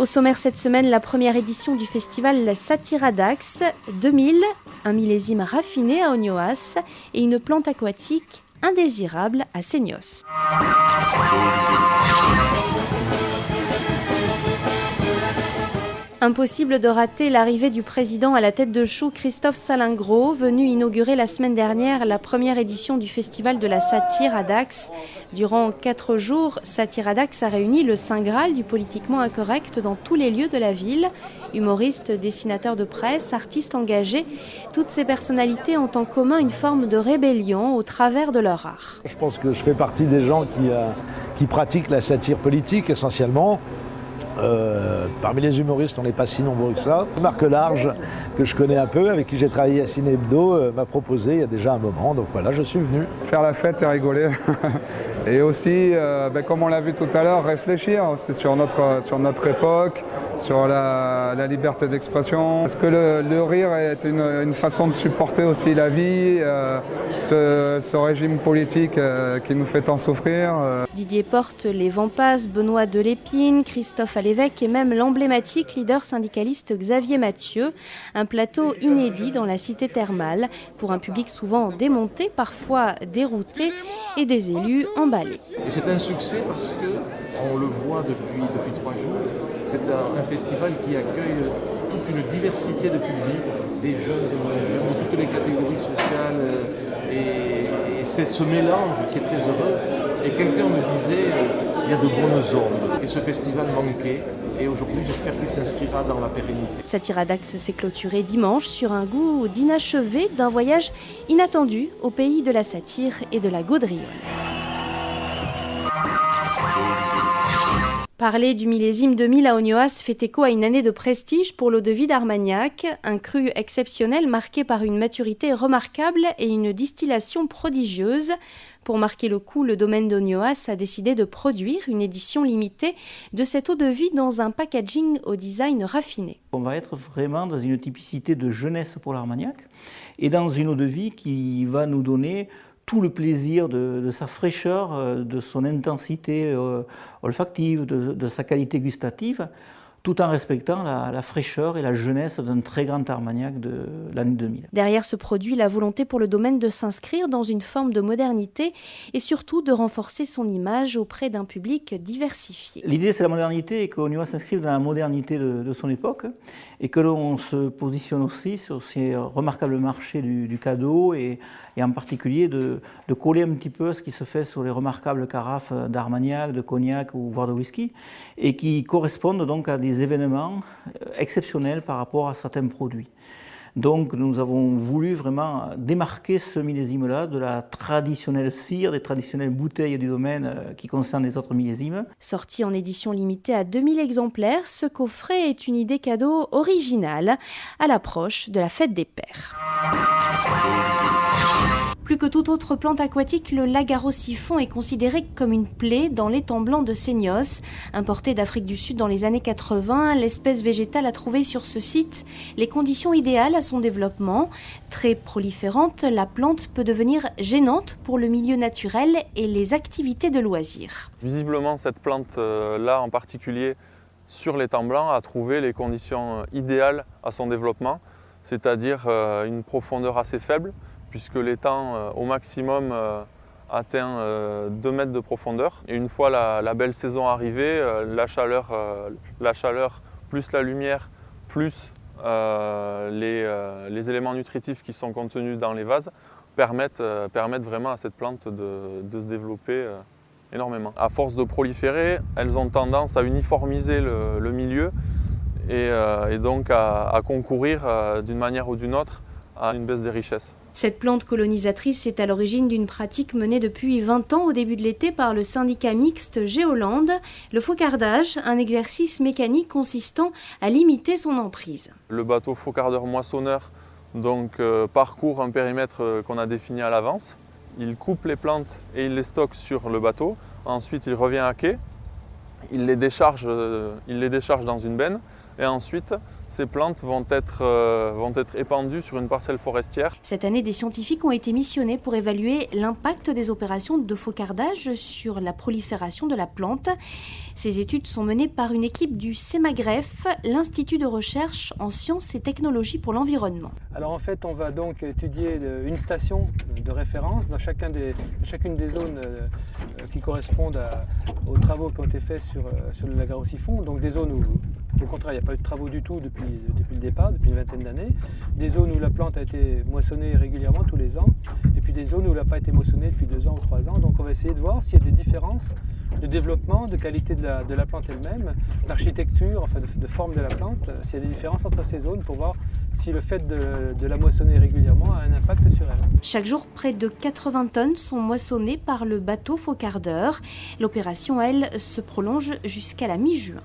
Au sommaire cette semaine, la première édition du festival Satiradax 2000, un millésime raffiné à Ognoas et une plante aquatique indésirable à Seignos. Impossible de rater l'arrivée du président à la tête de chou Christophe Salingro, venu inaugurer la semaine dernière la première édition du festival de la satire à Dax. Durant 4 jours, Satiradax a réuni le Saint Graal du politiquement incorrect dans tous les lieux de la ville. Humoristes, dessinateurs de presse, artistes engagés, toutes ces personnalités ont en commun une forme de rébellion au travers de leur art. Je pense que je fais partie des gens qui pratiquent la satire politique essentiellement. Parmi les humoristes, on n'est pas si nombreux que ça. Marc Large, que je connais un peu, avec qui j'ai travaillé à Ciné Hebdo, m'a proposé il y a déjà un moment. Donc voilà, je suis venu. Faire la fête et rigoler. Et aussi, comme on l'a vu tout à l'heure, réfléchir aussi sur notre époque, sur la liberté d'expression. Est-ce que le rire est une façon de supporter aussi la vie, ce régime politique qui nous fait tant souffrir. Didier Porte, les Vents passent, Benoît Delépine, Christophe Alévêque et même l'emblématique leader syndicaliste Xavier Mathieu. Un plateau inédit dans la cité thermale pour un public souvent démonté, parfois dérouté et des élus emballés. Et c'est un succès parce qu'on le voit depuis 3 jours. C'est un festival qui accueille toute une diversité de publics, des jeunes, des moins jeunes, de toutes les catégories sociales. Et c'est ce mélange qui est très heureux. Et quelqu'un me disait, il y a de bonnes ondes. Et ce festival manquait. Et aujourd'hui, j'espère qu'il s'inscrira dans la pérennité. Satiradax s'est clôturé dimanche sur un goût d'inachevé d'un voyage inattendu au pays de la satire et de la gaudriole. Parler du millésime 2000 à Ognoas fait écho à une année de prestige pour l'eau-de-vie d'Armagnac, un cru exceptionnel marqué par une maturité remarquable et une distillation prodigieuse. Pour marquer le coup, le domaine d'Ognoas a décidé de produire une édition limitée de cette eau-de-vie dans un packaging au design raffiné. On va être vraiment dans une typicité de jeunesse pour l'Armagnac et dans une eau-de-vie qui va nous donner tout le plaisir de sa fraîcheur, de son intensité olfactive, de sa qualité gustative, tout en respectant la fraîcheur et la jeunesse d'un très grand Armagnac de l'année 2000. Derrière ce produit, la volonté pour le domaine de s'inscrire dans une forme de modernité et surtout de renforcer son image auprès d'un public diversifié. L'idée, c'est la modernité et qu'Ognoas s'inscrive dans la modernité de son époque et que l'on se positionne aussi sur ces remarquables marchés du cadeau et en particulier de coller un petit peu ce qui se fait sur les remarquables carafes d'Armagnac, de cognac ou voire de whisky et qui correspondent donc à des événements exceptionnels par rapport à certains produits. Donc nous avons voulu vraiment démarquer ce millésime-là de la traditionnelle cire, des traditionnelles bouteilles du domaine qui concernent les autres millésimes. Sorti en édition limitée à 2000 exemplaires, ce coffret est une idée cadeau originale à l'approche de la fête des pères. Plus que toute autre plante aquatique, le lagaro-siphon est considéré comme une plaie dans l'étang blanc de Seignos. Importé d'Afrique du Sud dans les années 80, l'espèce végétale a trouvé sur ce site les conditions idéales à son développement. Très proliférante, la plante peut devenir gênante pour le milieu naturel et les activités de loisirs. Visiblement, cette plante-là en particulier, sur l'étang blanc, a trouvé les conditions idéales à son développement, c'est-à-dire une profondeur assez faible, puisque l'étang au maximum atteint 2 mètres de profondeur. Et une fois la belle saison arrivée, la chaleur plus la lumière, plus les éléments nutritifs qui sont contenus dans les vases permettent vraiment à cette plante de se développer énormément. À force de proliférer, elles ont tendance à uniformiser le milieu et donc à concourir d'une manière ou d'une autre à une baisse des richesses. Cette plante colonisatrice est à l'origine d'une pratique menée depuis 20 ans au début de l'été par le syndicat mixte Géolande, le faucardage, un exercice mécanique consistant à limiter son emprise. Le bateau faucardeur moissonneur parcourt un périmètre qu'on a défini à l'avance. Il coupe les plantes et il les stocke sur le bateau. Ensuite, il revient à quai. Il les décharge dans une benne Et ensuite, ces plantes vont être épandues sur une parcelle forestière. Cette année, des scientifiques ont été missionnés pour évaluer l'impact des opérations de faucardage sur la prolifération de la plante. Ces études sont menées par une équipe du CEMAGREF, l'Institut de recherche en sciences et technologies pour l'environnement. Alors en fait, on va donc étudier une station de référence dans chacune des zones qui correspondent aux travaux qui ont été faits sur le lac Garot-Siphon. Donc des zones où, au contraire, il n'y a pas eu de travaux du tout depuis le départ, depuis une vingtaine d'années. Des zones où la plante a été moissonnée régulièrement tous les ans. Et puis des zones où elle n'a pas été moissonnée depuis 2 ans ou 3 ans. Donc on va essayer de voir s'il y a des différences de développement, de qualité de la plante elle-même, d'architecture, enfin de forme de la plante, s'il y a des différences entre ces zones pour voir si le fait de la moissonner régulièrement a un impact sur elle. Chaque jour, près de 80 tonnes sont moissonnées par le bateau faucardeur. L'opération, elle, se prolonge jusqu'à la mi-juin.